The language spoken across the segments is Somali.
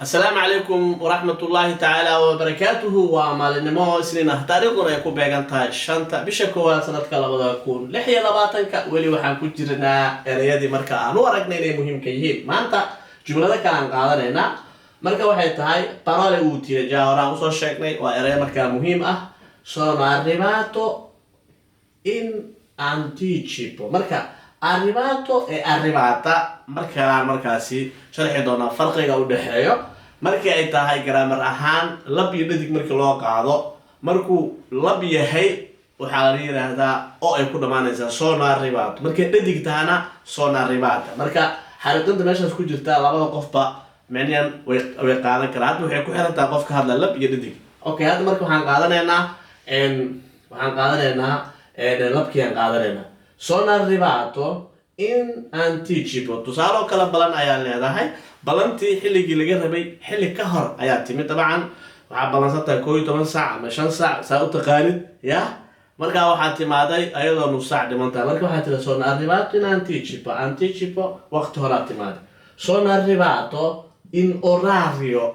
السلام عليكم ورحمة الله تعالى وبركاته ومالين مو سنين تاريخنا يكون بيجانتا شنطة بشكوى سنة كلا بدا يكون لحية لباتنك ولي وحن كجرنا ريادي مركا أنو أرجعني مهم كيهين ما أنت جملة كلام قادرنا مركا واحد هاي طرالة أوتي جاورا وصل شكلي وأريا مركا مهم sono arrivato in anticipo marka arrivato e arrivata markaasi sharxi doona farqiga u dhaxeeyo markii ay tahay grammar ahaan lab iyo dhadig markii loo qaado markuu lab yahay waxa la yiraahdaa oo ay ku dhamaanaysaa sono arrivato markii dhadig tahana sono arrivata marka xaaladda meeshaas ku jirta labada qofba macnaheedu way qaadan karaan waxay ku xiran tahay qofka hadla lab iyo dhadig okay hadda marka waxaan qaadanaynaa labkiyan qaadanayna sono arrivato in anticipo tusaalo kala balan ayaa leedahay balantii xilligii laga rabay xilli ka hor ayaa timid dabcan waxa balansantaa 12 saac ama 5 saac saa u taqaanid ya marka waxaa timaaday ayadoo nus saac dhimantaa marka waxaa tiri sono arrivato in anticipo waqti hore timaaday sono arrivato in orario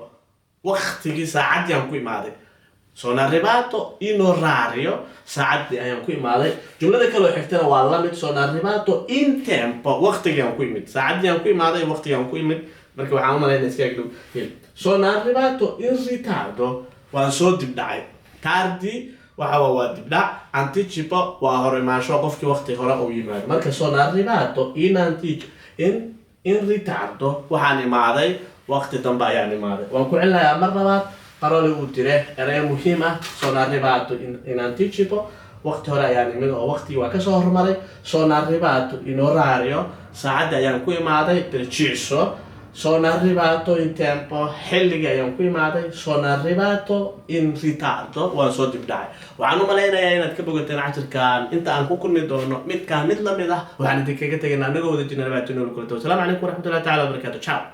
waqtigii saacadii aan ku imaaday sono arrivato in orario saacadii ayaan ku imaaday jumlada kale oo xigtana waa la mid sono arrivato in tempo waqtigii aan ku imid saacadii aan ku imaaday waqtigii aan ku imid marka waxaan u maleynaa iska agdhow sono arrivato in ritardo waan soo dib dhacay tardi waxa waa dib dhac anticipo waa hore maasho qofkii waqti hore u yimaado marka sono arrivato in ritardo waxaan imaaday waqti dambe ayaan imaaday waan ku celinayaa mar labaad parole utile erey muhiim ah sono arrivato in anticipo waqti hore ayaan imid oo waqtigii waa ka soo hormaray sono arrivato in orario saacadii ayaan ku imaaday preciso sono arrivato in tempo xilligii ayaan ku imaaday sono arrivato in ritardo waan soo dib dhacay waxaan u maleynayaa inaad ka bogateen casharkan inta aan ku kulmi doono mid lamid ah waxaan idinkaga tegaynaa anagoo wada jirna 24 salaamu calaykum waraxmatullahi taala wabarakaatu ciao